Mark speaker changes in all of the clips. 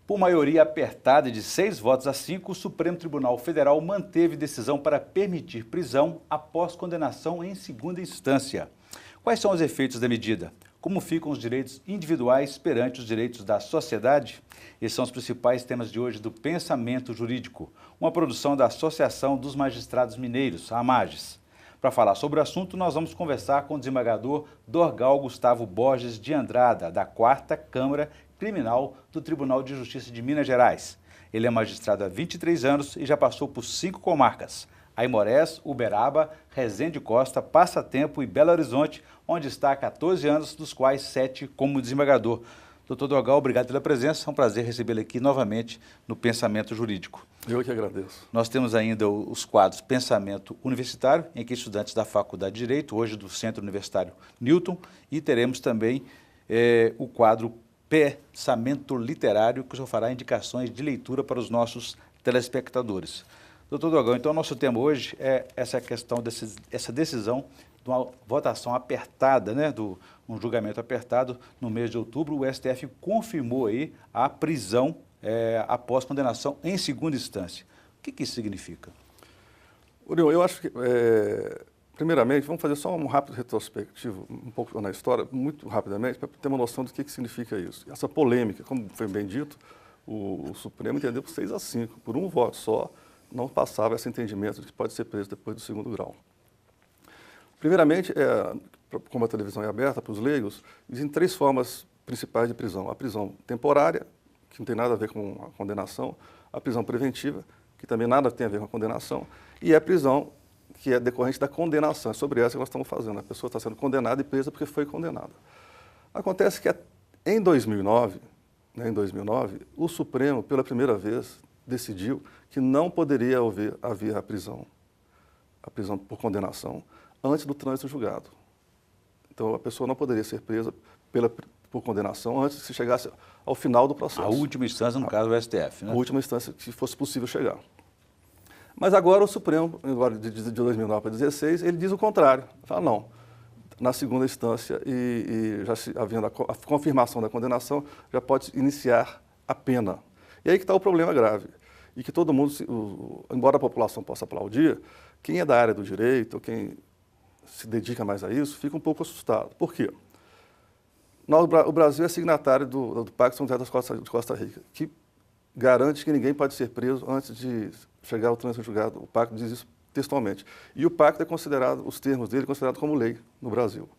Speaker 1: Por maioria apertada de 6 votos a 5, o Supremo Tribunal Federal manteve decisão para permitir prisão após condenação em segunda instância. Quais são os efeitos da medida? Como ficam os direitos individuais perante os direitos da sociedade? Esses são os principais temas de hoje do Pensamento Jurídico, uma produção da Associação dos Magistrados Mineiros, a AMAGES. Para falar sobre o assunto, nós vamos conversar com o desembargador Dorgal Gustavo Borges de Andrada, da 4ª Câmara Criminal do Tribunal de Justiça de Minas Gerais. Ele é magistrado há 23 anos e já passou por 5 comarcas: Aimorés, Uberaba, Resende Costa, Passatempo e Belo Horizonte, onde está há 14 anos, dos quais 7 como desembargador. Doutor Dorgal, obrigado pela presença, é um prazer recebê-lo aqui novamente no Pensamento Jurídico.
Speaker 2: Eu que agradeço.
Speaker 1: Nós temos ainda os quadros Pensamento Universitário, em que estudantes da Faculdade de Direito, hoje do Centro Universitário Newton, e teremos também o quadro Pensamento Literário, que o senhor fará indicações de leitura para os nossos telespectadores. Doutor Dorgal, então o nosso tema hoje é essa questão, essa decisão de uma votação apertada, um julgamento apertado no mês de outubro. O STF confirmou aí a prisão após condenação em segunda instância. O que isso significa?
Speaker 2: Uriel, eu acho que, primeiramente, vamos fazer só um rápido retrospectivo, um pouco na história, muito rapidamente, para ter uma noção do que significa isso. Essa polêmica, como foi bem dito, o Supremo entendeu por 6 a 5, por um voto só, não passava esse entendimento de que pode ser preso depois do 2º grau. Primeiramente, como a televisão é aberta para os leigos, existem 3 formas principais de prisão. A prisão temporária, que não tem nada a ver com a condenação, a prisão preventiva, que também nada tem a ver com a condenação, e a prisão que é decorrente da condenação. É sobre essa que nós estamos fazendo. A pessoa está sendo condenada e presa porque foi condenada. Acontece que em 2009, o Supremo, pela primeira vez, decidiu que não poderia haver a prisão por condenação antes do trânsito julgado. Então, a pessoa não poderia ser presa por condenação antes que se chegasse ao final do processo.
Speaker 1: A última instância, no caso, o STF, né?
Speaker 2: A última instância, que fosse possível chegar. Mas agora o Supremo, agora de 2009 para 2016, ele diz o contrário. Fala, não, na segunda instância e já havendo a confirmação da condenação, já pode iniciar a pena. E aí que está o problema grave. E que todo mundo, embora a população possa aplaudir, quem é da área do direito, quem se dedica mais a isso, fica um pouco assustado. Por quê? O Brasil é signatário do Pacto São José de Costa Rica, que garante que ninguém pode ser preso antes de chegar ao trânsito julgado. O Pacto diz isso textualmente. E o Pacto é considerado, os termos dele, considerado como lei no Brasil.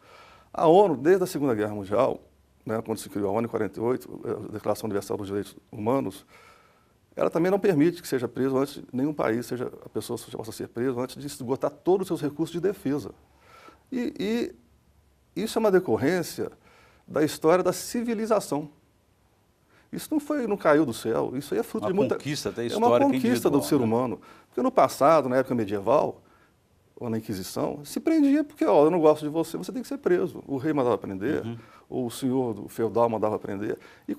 Speaker 2: A ONU, desde a Segunda Guerra Mundial, quando se criou a ONU em 48, a Declaração Universal dos Direitos Humanos, ela também não permite que seja preso antes de nenhum país, a pessoa possa ser presa antes de esgotar todos os seus recursos de defesa. E isso é uma decorrência da história da civilização. Isso não caiu do céu, isso aí é fruto de muita...
Speaker 1: Conquista até
Speaker 2: é
Speaker 1: histórica,
Speaker 2: uma conquista do ser humano. Porque no passado, na época medieval, ou na Inquisição, se prendia porque, eu não gosto de você, você tem que ser preso. O rei mandava prender, ou o senhor do feudal mandava prender. E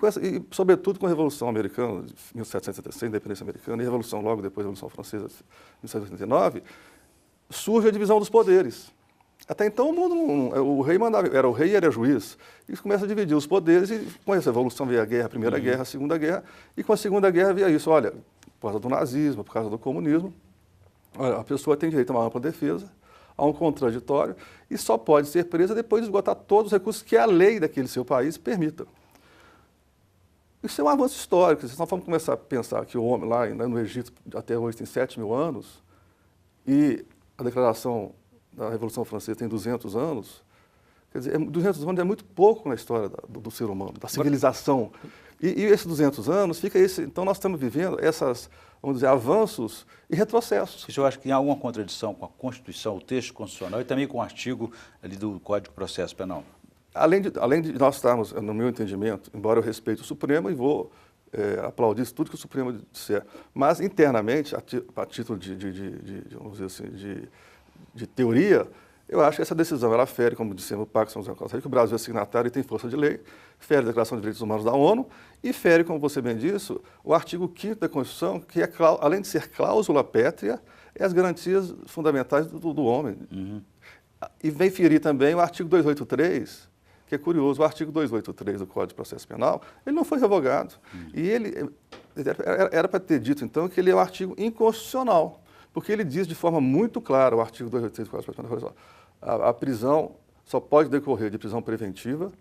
Speaker 2: sobretudo com a Revolução Americana, de 1776, Independência Americana, e a Revolução logo depois da Revolução Francesa, de 1789, surge a divisão dos poderes. Até então o mundo o rei mandava, era o rei e era juiz. E começa a dividir os poderes e com essa evolução veio a guerra, a Primeira Guerra, a Segunda Guerra, e com a Segunda Guerra veio isso, olha, por causa do nazismo, por causa do comunismo, olha, a pessoa tem direito a uma ampla defesa, a um contraditório, e só pode ser presa depois de esgotar todos os recursos que a lei daquele seu país permita. Isso é um avanço histórico. Se nós vamos começar a pensar que o homem lá no Egito até hoje tem 7.000 anos, e a declaração da Revolução Francesa tem 200 anos, quer dizer, 200 anos é muito pouco na história do ser humano, da civilização. E esses 200 anos, então nós estamos vivendo vamos dizer, avanços e retrocessos.
Speaker 1: Isso eu acho que tem alguma contradição com a Constituição, o texto constitucional e também com o artigo ali do Código de Processo Penal.
Speaker 2: Além de nós estarmos, no meu entendimento, embora eu respeite o Supremo e vou aplaudir tudo que o Supremo disser, mas internamente, a título vamos dizer assim, de teoria, eu acho que essa decisão, ela fere, como dissemos, o Pacto São José de Costa Rica, que o Brasil é signatário e tem força de lei, fere a Declaração de Direitos Humanos da ONU e fere, como você bem disse, o artigo 5º da Constituição, que além de ser cláusula pétrea, é as garantias fundamentais do homem. E vem ferir também o artigo 283, que é curioso, o artigo 283 do Código de Processo Penal, ele não foi revogado. E ele era para ter dito, então, que ele é um artigo inconstitucional, porque ele diz de forma muito clara, o artigo 283 do Código de Processo Penal, a prisão só pode decorrer de prisão preventiva,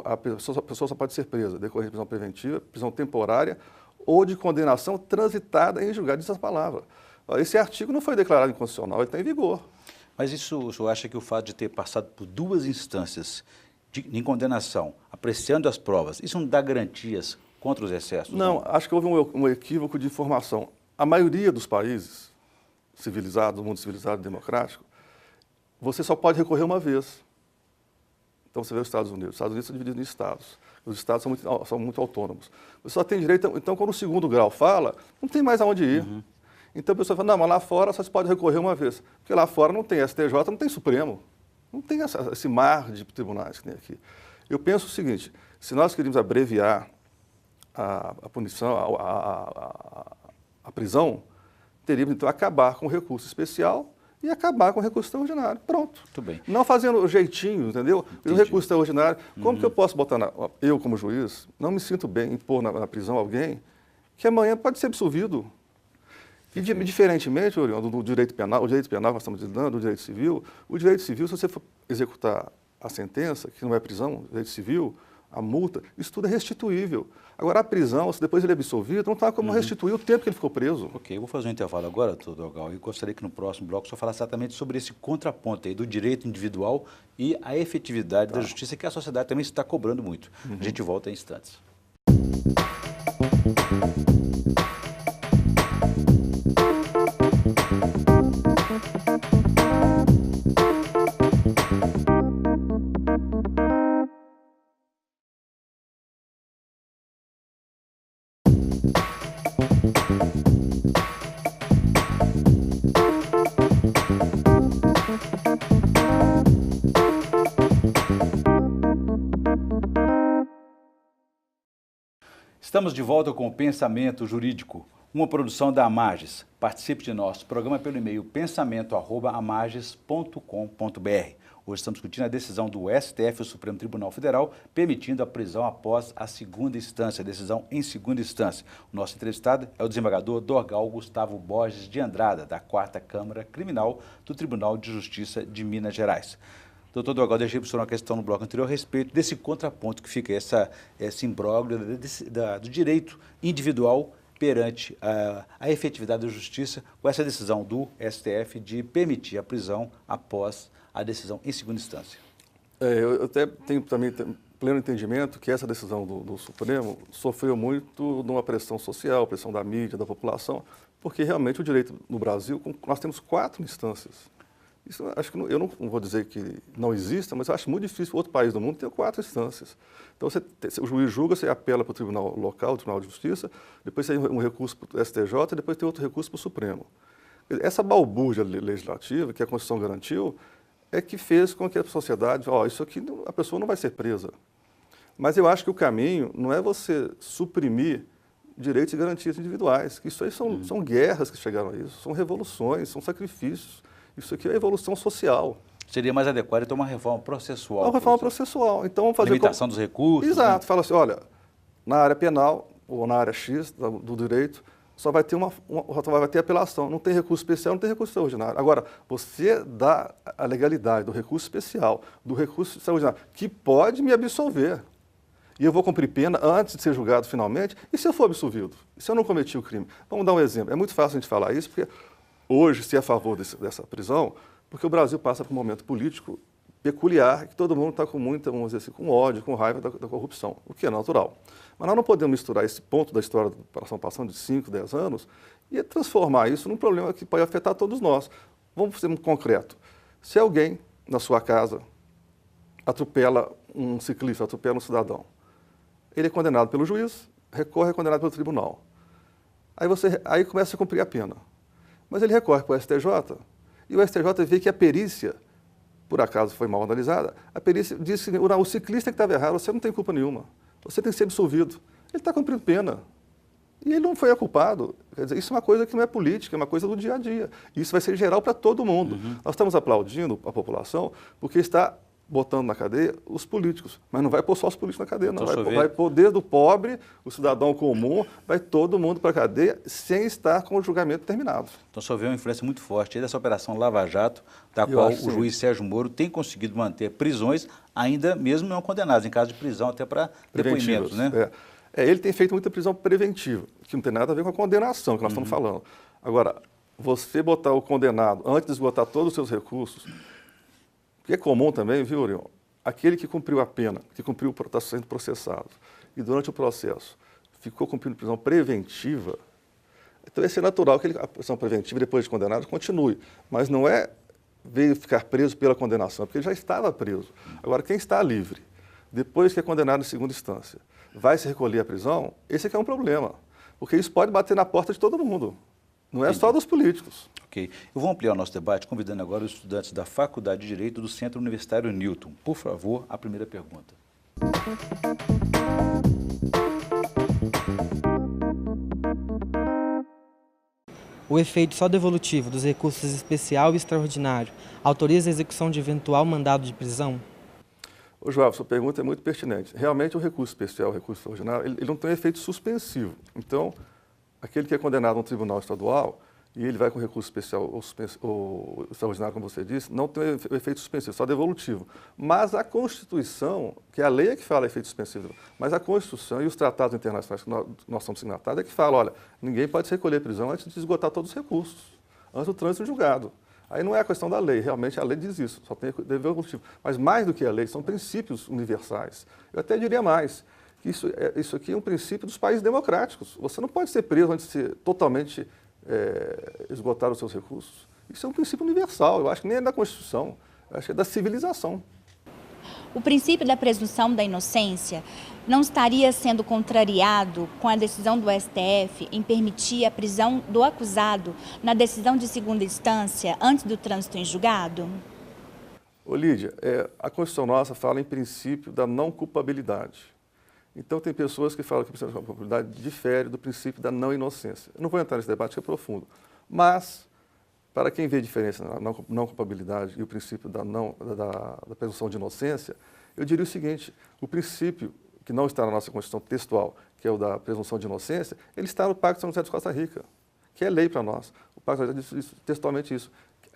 Speaker 2: a pessoa só pode ser presa decorrer de prisão preventiva, prisão temporária ou de condenação transitada em julgado, diz essa palavra. Esse artigo não foi declarado inconstitucional, ele está em vigor.
Speaker 1: Mas isso, o senhor acha que o fato de ter passado por duas instâncias em condenação, apreciando as provas, isso não dá garantias contra os excessos?
Speaker 2: Não, acho que houve um equívoco de informação. A maioria dos países civilizados, do mundo civilizado e democrático, você só pode recorrer uma vez. Então, você vê os Estados Unidos. Os Estados Unidos são divididos em estados. Os estados são muito autônomos. Você só tem direito... Então, quando o segundo grau fala, não tem mais aonde ir. Uhum. Então, a pessoa fala, não, mas lá fora só se pode recorrer uma vez. Porque lá fora não tem STJ, não tem Supremo. Não tem esse mar de tribunais que tem aqui. Eu penso o seguinte, se nós queríamos abreviar a punição, a prisão, teríamos, então, acabar com o recurso especial e acabar com o recurso extraordinário. Pronto.
Speaker 1: Muito bem.
Speaker 2: Não fazendo o jeitinho, entendeu? O recurso extraordinário. Como que eu posso botar, eu como juiz, não me sinto bem em pôr na prisão alguém que amanhã pode ser absolvido. E diferentemente, Orion, do direito penal, o direito penal que nós estamos lidando, do direito civil, o direito civil, se você for executar a sentença, que não é prisão, o direito civil, a multa, isso tudo é restituível. Agora, a prisão, se depois ele é absolvido, não está como restituir o tempo que ele ficou preso.
Speaker 1: Ok, eu vou fazer um intervalo agora, doutor Dorgal, e gostaria que no próximo bloco o senhor falasse exatamente sobre esse contraponto aí do direito individual e a efetividade da justiça, que a sociedade também está cobrando muito. A gente volta em instantes. Estamos de volta com o Pensamento Jurídico, uma produção da Amages. Participe de nosso programa pelo e-mail pensamento@amages.com.br. Hoje estamos discutindo a decisão do STF, o Supremo Tribunal Federal, permitindo a prisão após a segunda instância, a decisão em segunda instância. O nosso entrevistado é o desembargador Dorgal Gustavo Borges de Andrada, da 4ª Câmara Criminal do Tribunal de Justiça de Minas Gerais. Doutor Dorgal, deixei para o senhor uma questão no bloco anterior a respeito desse contraponto que fica esse imbróglio do direito individual perante a efetividade da justiça com essa decisão do STF de permitir a prisão após a decisão em segunda instância.
Speaker 2: Eu até tenho também pleno entendimento que essa decisão do Supremo sofreu muito de uma pressão social, pressão da mídia, da população, porque realmente o direito no Brasil, nós temos 4 instâncias. Isso, acho que eu não vou dizer que não exista, mas eu acho muito difícil outro país do mundo ter 4 instâncias. Então, o juiz julga, você apela para o tribunal local, o Tribunal de Justiça, depois tem um recurso para o STJ e depois tem outro recurso para o Supremo. Essa balbúrdia legislativa que a Constituição garantiu é que fez com que a sociedade, isso aqui a pessoa não vai ser presa. Mas eu acho que o caminho não é você suprimir direitos e garantias individuais, que isso aí são guerras que chegaram a isso, são revoluções, são sacrifícios. Isso aqui é evolução social.
Speaker 1: Seria mais adequado então uma reforma processual.
Speaker 2: Uma reforma processual. Então, vamos fazer
Speaker 1: limitação dos recursos.
Speaker 2: Exato.
Speaker 1: Né?
Speaker 2: Fala assim, olha, na área penal ou na área X do direito, só vai ter vai ter apelação. Não tem recurso especial, não tem recurso extraordinário. Agora, você dá a legalidade do recurso especial, do recurso extraordinário, que pode me absolver. E eu vou cumprir pena antes de ser julgado finalmente. E se eu for absolvido? E se eu não cometi o crime? Vamos dar um exemplo. É muito fácil a gente falar isso, porque hoje se é a favor dessa prisão, porque o Brasil passa por um momento político peculiar, que todo mundo está com muita, vamos dizer assim, com ódio, com raiva da corrupção, o que é natural. Mas nós não podemos misturar esse ponto da história da operação passando de 5, 10 anos e transformar isso num problema que pode afetar todos nós. Vamos ser muito concreto. Se alguém na sua casa atropela um ciclista, atropela um cidadão, ele é condenado pelo juiz, recorre, é condenado pelo tribunal. Aí começa a cumprir a pena. Mas ele recorre para o STJ e o STJ vê que a perícia, por acaso foi mal analisada, a perícia diz que o ciclista que estava errado, você não tem culpa nenhuma, você tem que ser absolvido. Ele está cumprindo pena. E ele não foi culpado. Quer dizer, isso é uma coisa que não é política, é uma coisa do dia a dia. Isso vai ser geral para todo mundo. Nós estamos aplaudindo a população porque está botando na cadeia os políticos, mas não vai pôr só os políticos na cadeia, não.
Speaker 1: Então,
Speaker 2: Vai pôr desde o pobre, o cidadão comum, vai todo mundo para a cadeia sem estar com o julgamento terminado.
Speaker 1: Então, só vê uma influência muito forte aí dessa Operação Lava Jato, da
Speaker 2: Eu
Speaker 1: qual
Speaker 2: acho
Speaker 1: o juiz Sérgio Moro tem conseguido manter prisões, ainda mesmo não condenados, em caso de prisão até para depoimentos, né?
Speaker 2: Ele tem feito muita prisão preventiva, que não tem nada a ver com a condenação que nós estamos falando. Agora, você botar o condenado antes de esgotar todos os seus recursos, que é comum também, viu, Orion? Aquele que cumpriu a pena, que cumpriu, está sendo processado, e durante o processo ficou cumprindo prisão preventiva, então é natural que a prisão preventiva, depois de condenado, continue. Mas não é veio ficar preso pela condenação, porque ele já estava preso. Agora, quem está livre, depois que é condenado em segunda instância, vai se recolher à prisão, esse é que é um problema, porque isso pode bater na porta de todo mundo. Não é só dos políticos.
Speaker 1: Ok. Eu vou ampliar o nosso debate convidando agora os estudantes da Faculdade de Direito do Centro Universitário Newton. Por favor, a primeira pergunta.
Speaker 3: O efeito só devolutivo dos recursos especial e extraordinário autoriza a execução de eventual mandado de prisão?
Speaker 2: Ô, João, sua pergunta é muito pertinente. Realmente, o recurso especial, o recurso extraordinário, ele não tem efeito suspensivo. Então, aquele que é condenado a um tribunal estadual e ele vai com recurso especial ou extraordinário, como você disse, não tem efeito suspensivo, só devolutivo. Mas a Constituição, que a lei é que fala efeito suspensivo, mas a Constituição e os tratados internacionais que nós somos signatários é que falam, olha, ninguém pode se recolher à prisão antes de esgotar todos os recursos, antes do trânsito julgado. Aí não é a questão da lei, realmente a lei diz isso, só tem devolutivo. Mas mais do que a lei, são princípios universais. Eu até diria mais, que isso aqui é um princípio dos países democráticos. Você não pode ser preso antes de ser totalmente esgotar os seus recursos. Isso é um princípio universal, eu acho que nem é da Constituição, eu acho que é da civilização.
Speaker 4: O princípio da presunção da inocência não estaria sendo contrariado com a decisão do STF em permitir a prisão do acusado na decisão de segunda instância antes do trânsito em julgado?
Speaker 2: Ô, Lídia, a Constituição nossa fala em princípio da não culpabilidade. Então, tem pessoas que falam que o princípio da culpabilidade difere do princípio da não inocência. Eu não vou entrar nesse debate, que é profundo. Mas, para quem vê a diferença na não culpabilidade e o princípio da presunção de inocência, eu diria o seguinte, o princípio que não está na nossa Constituição textual, que é o da presunção de inocência, ele está no Pacto de São José de Costa Rica, que é lei para nós. O Pacto de São José diz textualmente isso.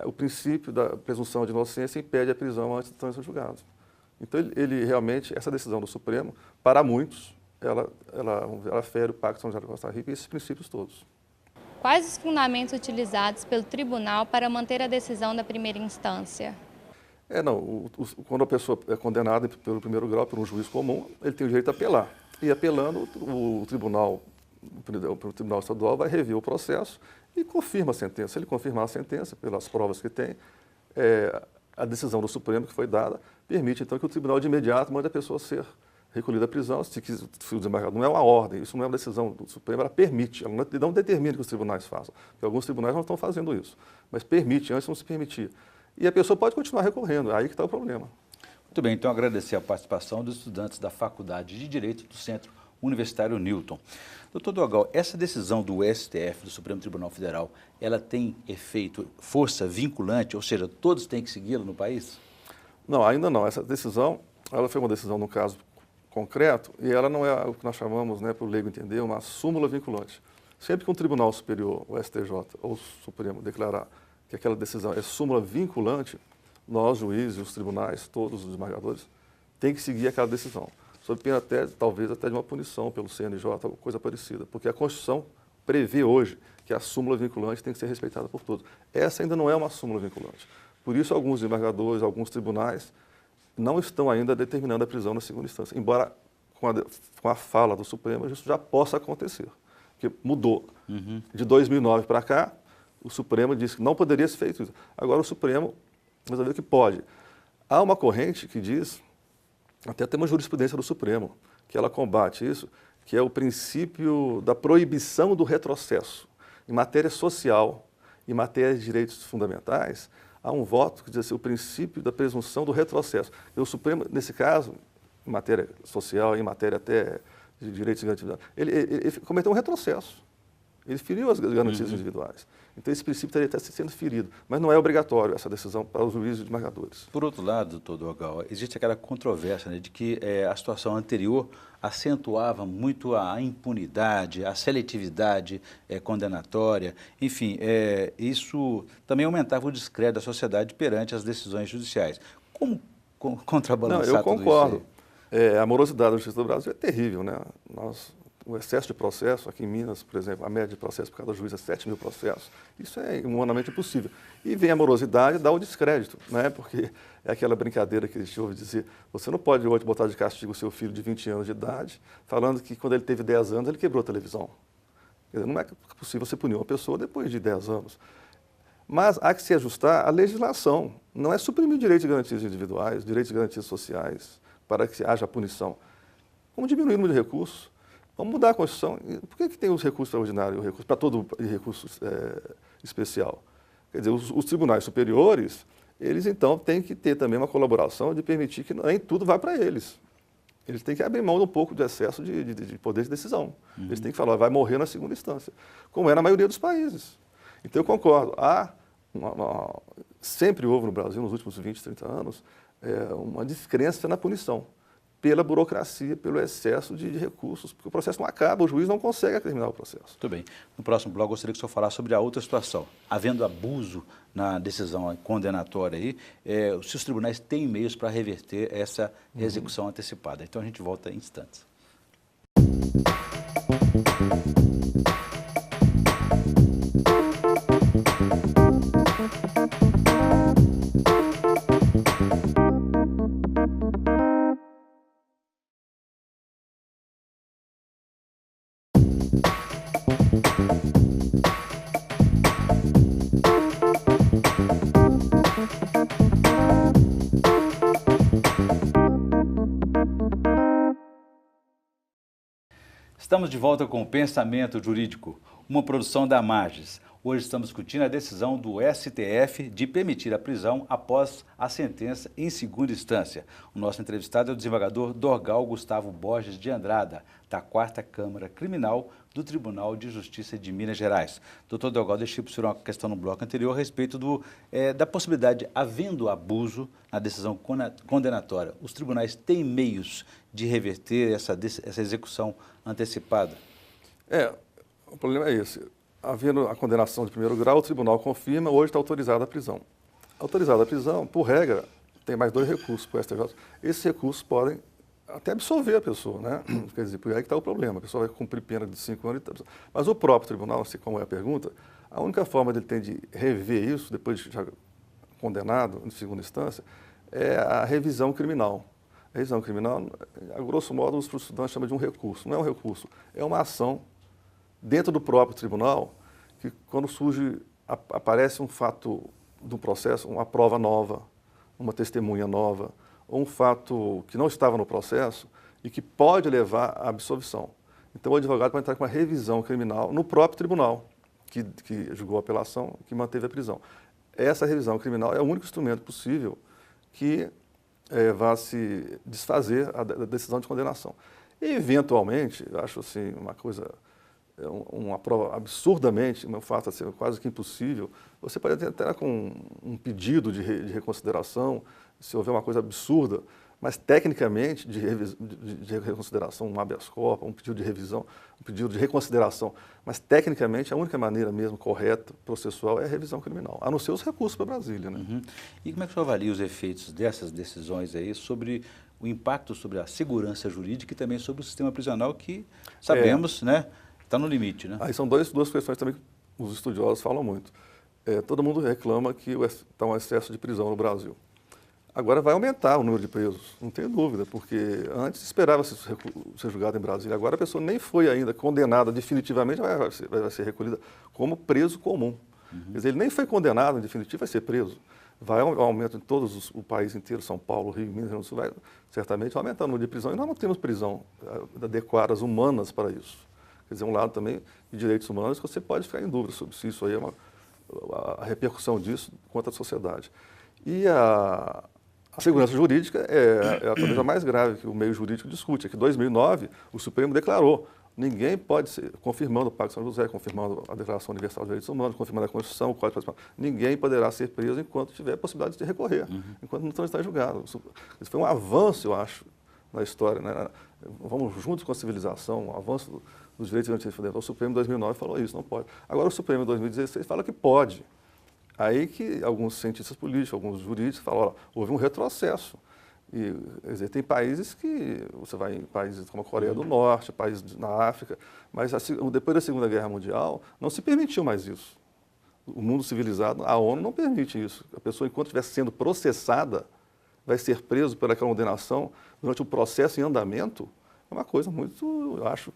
Speaker 2: O princípio da presunção de inocência impede a prisão antes do trânsito julgado. Então, ele realmente, essa decisão do Supremo, para muitos, ela fere o Pacto de São José de Costa Rica e esses princípios todos.
Speaker 5: Quais os fundamentos utilizados pelo tribunal para manter a decisão da primeira instância?
Speaker 2: Quando a pessoa é condenada pelo primeiro grau por um juiz comum, ele tem o direito a apelar. E apelando, o tribunal estadual vai rever o processo e confirma a sentença. Se ele confirmar a sentença, pelas provas que tem, a decisão do Supremo que foi dada permite, então, que o tribunal de imediato mande a pessoa ser recolhida à prisão, se o desembargador, não é uma ordem, isso não é uma decisão do Supremo, ela permite, ela não determina que os tribunais façam, porque alguns tribunais não estão fazendo isso, mas permite, antes não se permitia. E a pessoa pode continuar recorrendo, aí que está o problema.
Speaker 1: Muito bem, então agradecer a participação dos estudantes da Faculdade de Direito do Centro Universitário Newton. Doutor Dogal, essa decisão do STF, do Supremo Tribunal Federal, ela tem efeito, força vinculante, ou seja, todos têm que segui-la no país?
Speaker 2: Não, ainda não. Essa decisão, ela foi uma decisão no caso concreto e ela não é o que nós chamamos, para o leigo entender, uma súmula vinculante. Sempre que um tribunal superior, o STJ ou o Supremo, declarar que aquela decisão é súmula vinculante, nós, juízes, os tribunais, todos os desembargadores, têm que seguir aquela decisão. Sob pena talvez até de uma punição pelo CNJ, alguma coisa parecida, porque a Constituição prevê hoje que a súmula vinculante tem que ser respeitada por todos. Essa ainda não é uma súmula vinculante. Por isso, alguns desembargadores, alguns tribunais não estão ainda determinando a prisão na segunda instância, embora com a fala do Supremo isso já possa acontecer, porque mudou. De 2009 para cá, o Supremo disse que não poderia ser feito isso. Agora o Supremo resolveu que pode. Há uma corrente que diz, até tem uma jurisprudência do Supremo, que ela combate isso, que é o princípio da proibição do retrocesso. Em matéria social, em matéria de direitos fundamentais, há um voto que diz assim, o princípio da presunção do retrocesso. E o Supremo, nesse caso, em matéria social, em matéria até de direitos de atividade, ele cometeu um retrocesso. Ele feriu as garantias individuais. Então, esse princípio teria até sendo ferido, mas não é obrigatório essa decisão para os juízes e desembargadores.
Speaker 1: Por outro lado, doutor Dorgal, existe aquela controvérsia, né, de que a situação anterior acentuava muito a impunidade, a seletividade condenatória, enfim, isso também aumentava o descrédito da sociedade perante as decisões judiciais. Como contrabalançar tudo isso?
Speaker 2: Eu concordo. A morosidade da justiça do Brasil é terrível, né? O excesso de processo, aqui em Minas, por exemplo, a média de processo por cada juiz é 7 mil processos. Isso é humanamente impossível. E vem a morosidade e dá o descrédito, né? Porque é aquela brincadeira que a gente ouve dizer, você não pode hoje botar de castigo o seu filho de 20 anos de idade, falando que quando ele teve 10 anos ele quebrou a televisão. Quer dizer, não é possível você punir uma pessoa depois de 10 anos. Mas há que se ajustar à legislação. Não é suprimir direitos e garantias individuais, direitos e garantias sociais, para que haja punição. Vamos diminuir o número de recursos. Vamos mudar a Constituição. Por que tem os recursos extraordinários, para todo recurso especial? Quer dizer, os tribunais superiores, eles então têm que ter também uma colaboração de permitir que nem tudo vá para eles. Eles têm que abrir mão de um pouco de excesso de poder de decisão. Eles têm que falar, vai morrer na segunda instância, como é na maioria dos países. Então, eu concordo. Sempre houve no Brasil, nos últimos 20, 30 anos, uma descrença na punição, pela burocracia, pelo excesso de recursos, porque o processo não acaba, o juiz não consegue terminar o processo.
Speaker 1: Muito bem. No próximo bloco, gostaria que o senhor falasse sobre a outra situação. Havendo abuso na decisão condenatória aí, se os tribunais têm meios para reverter essa execução antecipada. Então, a gente volta em instantes. Estamos de volta com o Pensamento Jurídico, uma produção da Magis. Hoje estamos discutindo a decisão do STF de permitir a prisão após a sentença em segunda instância. O nosso entrevistado é o desembargador Dorgal Gustavo Borges de Andrada, da 4ª Câmara Criminal do Tribunal de Justiça de Minas Gerais. Doutor Dorgal, deixei para o senhor uma questão no bloco anterior a respeito da possibilidade, havendo abuso na decisão condenatória, os tribunais têm meios de reverter essa execução antecipada?
Speaker 2: O problema é esse. Havendo a condenação de primeiro grau, o tribunal confirma, hoje está autorizada a prisão. Autorizada a prisão, por regra, tem mais 2 recursos para o STJ. Esses recursos podem até absolver a pessoa, né? Quer dizer, por aí que está o problema. A pessoa vai cumprir pena de 5 anos. Mas o próprio tribunal, assim como é a pergunta, a única forma dele ter de rever isso, depois de já condenado em segunda instância, é a revisão criminal. A revisão criminal, a grosso modo, os estudantes chamam de um recurso. Não é um recurso, é uma ação dentro do próprio tribunal, que quando aparece um fato do processo, uma prova nova, uma testemunha nova, ou um fato que não estava no processo e que pode levar à absolvição. Então, o advogado pode entrar com uma revisão criminal no próprio tribunal, que julgou a apelação, que manteve a prisão. Essa revisão criminal é o único instrumento possível que vá se desfazer a decisão de condenação. E, eventualmente, eu acho assim, uma coisa... uma prova absurdamente, um fato assim, quase que impossível, você pode entrar com um pedido de reconsideração, se houver uma coisa absurda, mas tecnicamente, de reconsideração, um habeas corpus, um pedido de revisão, um pedido de reconsideração, mas tecnicamente a única maneira mesmo correta, processual, é a revisão criminal, a não ser os recursos para Brasília. Né?
Speaker 1: E como é que o senhor avalia os efeitos dessas decisões aí sobre o impacto sobre a segurança jurídica e também sobre o sistema prisional que sabemos, né? Está no limite, né?
Speaker 2: Aí são duas questões também que os estudiosos falam muito. Todo mundo reclama que está um excesso de prisão no Brasil. Agora vai aumentar o número de presos, não tenho dúvida, porque antes esperava-se ser julgado em Brasília. Agora a pessoa nem foi ainda condenada definitivamente, vai ser recolhida como preso comum. Quer dizer, ele nem foi condenado em definitivo, vai ser preso. Vai aumento em todos o país inteiro, São Paulo, Rio, Minas, Rio do Sul, vai certamente aumentar o número de prisão. E nós não temos prisão adequadas, humanas para isso. Quer dizer, um lado também de direitos humanos que você pode ficar em dúvida sobre se isso aí é a repercussão disso contra a sociedade. E a segurança jurídica é a talvez a mais grave que o meio jurídico discute. É que em 2009 o Supremo declarou Ninguém pode ser, confirmando o Pacto de São José, confirmando a Declaração Universal dos Direitos Humanos, confirmando a Constituição, o Código de Processo Penal, ninguém poderá ser preso enquanto tiver a possibilidade de recorrer, enquanto não está julgado. Isso foi um avanço, eu acho, na história, né? Vamos juntos com a civilização, um avanço dos direitos fundamentais. O Supremo em 2009 falou isso, não pode. Agora o Supremo em 2016 fala que pode. Aí que alguns cientistas políticos, alguns jurídicos falam, olha, houve um retrocesso. E, quer dizer, tem países que, você vai em países como a Coreia do Norte, países na África, mas depois da Segunda Guerra Mundial não se permitiu mais isso. O mundo civilizado, a ONU não permite isso. A pessoa, enquanto estiver sendo processada, vai ser preso pela condenação durante o processo em andamento, é uma coisa muito, eu acho,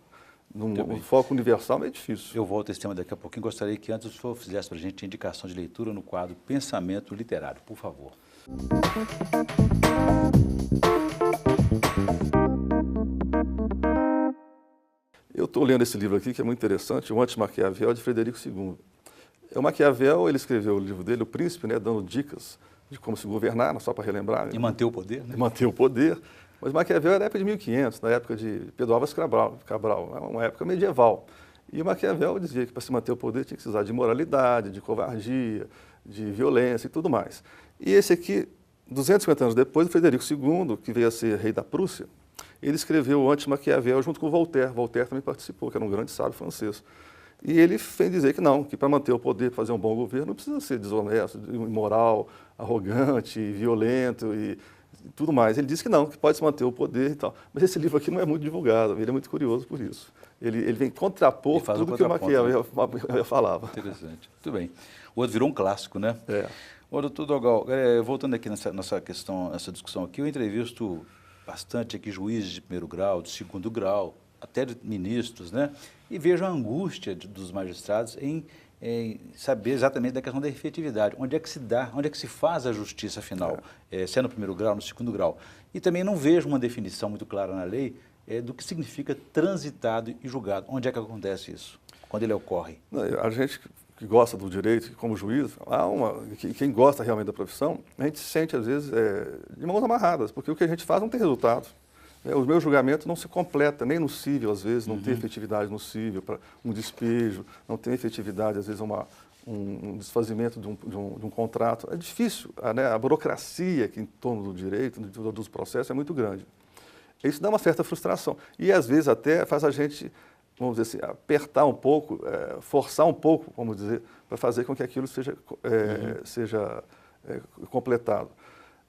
Speaker 2: num foco universal meio difícil.
Speaker 1: Eu volto a esse tema daqui a pouquinho. Gostaria que antes o senhor fizesse para a gente a indicação de leitura no quadro Pensamento Literário, por favor.
Speaker 2: Eu estou lendo esse livro aqui, que é muito interessante, O Anti-Maquiavel, de Frederico II. O Maquiavel, ele escreveu o livro dele, O Príncipe, né, dando dicas de como se governar, só para relembrar.
Speaker 1: E manter o poder, né?
Speaker 2: E manter o poder. Mas Maquiavel era da época de 1500, na época de Pedro Álvares Cabral, uma época medieval. E o Maquiavel dizia que para se manter o poder tinha que se usar de moralidade, de covardia, de violência e tudo mais. E esse aqui, 250 anos depois, o Frederico II, que veio a ser rei da Prússia, ele escreveu o Anti-Maquiavel junto com Voltaire. Voltaire também participou, que era um grande sábio francês. E ele fez dizer que não, que para manter o poder, para fazer um bom governo, não precisa ser desonesto, imoral, arrogante, violento e tudo mais. Ele disse que não, que pode se manter o poder e tal. Mas esse livro aqui não é muito divulgado, ele é muito curioso por isso. Ele vem contrapor tudo que o Maquiavel falava.
Speaker 1: Interessante. Muito bem. O outro virou um clássico, né?
Speaker 2: É.
Speaker 1: Ô, doutor Dogal, voltando aqui nessa questão, nessa discussão aqui, eu entrevisto bastante aqui juízes de primeiro grau, de segundo grau, até de ministros, né? E vejo a angústia dos magistrados em saber exatamente da questão da efetividade, onde é que se dá, onde é que se faz a justiça final, se é no primeiro grau, no segundo grau. E também não vejo uma definição muito clara na lei do que significa transitado e julgado. Onde é que acontece isso? Quando ele ocorre?
Speaker 2: A gente que gosta do direito, como juiz, quem gosta realmente da profissão, a gente se sente, às vezes, de mãos amarradas, porque o que a gente faz não tem resultado. O meu julgamento não se completa, nem no cível, às vezes, não tem efetividade no cível, para um despejo, não tem efetividade, às vezes, um desfazimento de um contrato. É difícil, né? A burocracia que em torno do direito, dos processos, é muito grande. Isso dá uma certa frustração e, às vezes, até faz a gente, vamos dizer assim, apertar um pouco, forçar um pouco, vamos dizer, para fazer com que aquilo seja completado.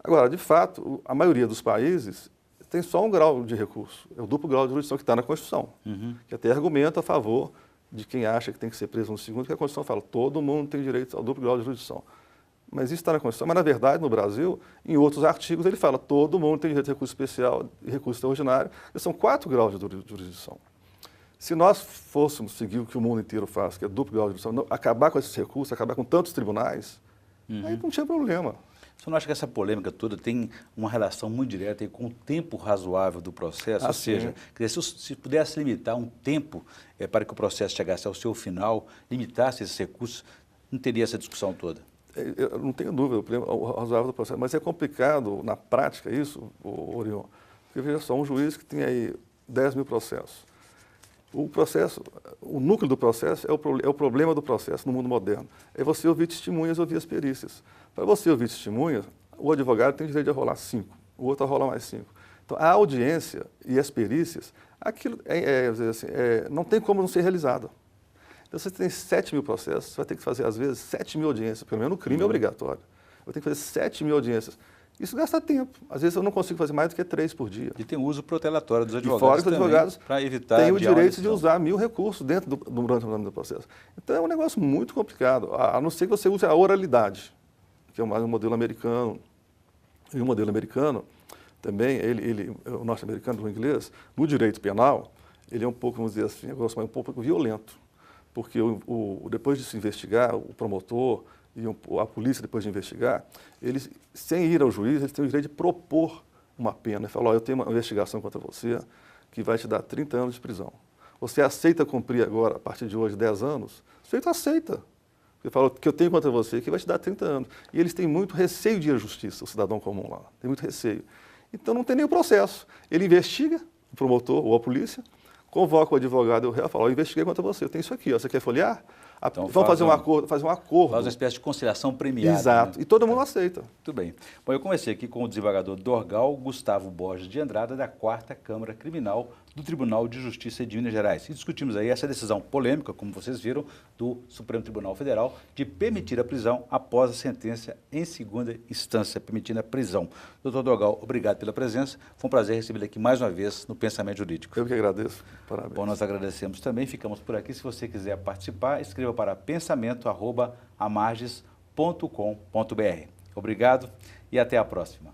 Speaker 2: Agora, de fato, a maioria dos países tem só um grau de recurso, é o duplo grau de jurisdição que está na Constituição, que até argumenta a favor de quem acha que tem que ser preso no segundo, que a Constituição fala, todo mundo tem direito ao duplo grau de jurisdição. Mas isso está na Constituição, mas na verdade no Brasil, em outros artigos ele fala, todo mundo tem direito a recurso especial e recurso extraordinário, e são 4 graus de jurisdição. Se nós fôssemos seguir o que o mundo inteiro faz, que é duplo grau de jurisdição, acabar com esses recursos, acabar com tantos tribunais, aí não tinha problema.
Speaker 1: Você não acha que essa polêmica toda tem uma relação muito direta com o tempo razoável do processo? Ou seja, se pudesse limitar um tempo para que o processo chegasse ao seu final, limitasse esses recursos, não teria essa discussão toda?
Speaker 2: Eu não tenho dúvida, o razoável do processo, mas é complicado na prática isso, Orion, porque veja só, um juiz que tem aí 10 mil processos. O núcleo do processo é o problema do processo no mundo moderno. É você ouvir testemunhas, ouvir as perícias. Para você ouvir testemunhas, o advogado tem direito de rolar 5, o outro a rolar mais 5. Então, a audiência e as perícias, aquilo não tem como não ser realizado. Então, você tem 7 mil processos, você vai ter que fazer, às vezes, 7 mil audiências, pelo menos no crime é obrigatório. Eu tenho que fazer 7 mil audiências. Isso gasta tempo. Às vezes eu não consigo fazer mais do que 3 por dia.
Speaker 1: E tem o uso protelatório dos advogados.
Speaker 2: E fora que os advogados
Speaker 1: para evitar
Speaker 2: têm o direito de usar 1000 recursos durante o processo. Então é um negócio muito complicado, a não ser que você use a oralidade, que é um modelo americano. E o modelo americano também, o norte-americano, o inglês, no direito penal, ele é um pouco, vamos dizer assim, um pouco violento. Porque depois de se investigar, o promotor e a polícia, depois de investigar, eles, sem ir ao juiz, eles têm o direito de propor uma pena. Ele fala, eu tenho uma investigação contra você que vai te dar 30 anos de prisão. Você aceita cumprir agora, a partir de hoje, 10 anos? O sujeito aceita. Ele fala que eu tenho contra você que vai te dar 30 anos. E eles têm muito receio de ir à justiça, o cidadão comum lá. Tem muito receio. Então não tem nem o processo. Ele investiga, o promotor ou a polícia, convoca o advogado e o réu e fala, eu investiguei contra você, eu tenho isso aqui, ó, você quer folhear?
Speaker 1: Então,
Speaker 2: vamos fazer um acordo.
Speaker 1: Faz uma espécie de conciliação premiada.
Speaker 2: Exato,
Speaker 1: né?
Speaker 2: e todo mundo aceita.
Speaker 1: Muito bem. Bom, eu conversei aqui com o desembargador Dorgal Gustavo Borges de Andrada, da 4ª Câmara Criminal do Tribunal de Justiça de Minas Gerais. E discutimos aí essa decisão polêmica, como vocês viram, do Supremo Tribunal Federal, de permitir a prisão após a sentença em segunda instância, permitindo a prisão. Doutor Dorgal, obrigado pela presença. Foi um prazer recebê-lo aqui mais uma vez no Pensamento Jurídico.
Speaker 2: Eu que agradeço. Parabéns.
Speaker 1: Bom, nós agradecemos também. Ficamos por aqui. Se você quiser participar, escreva para pensamento@amarges.com.br. Obrigado e até a próxima.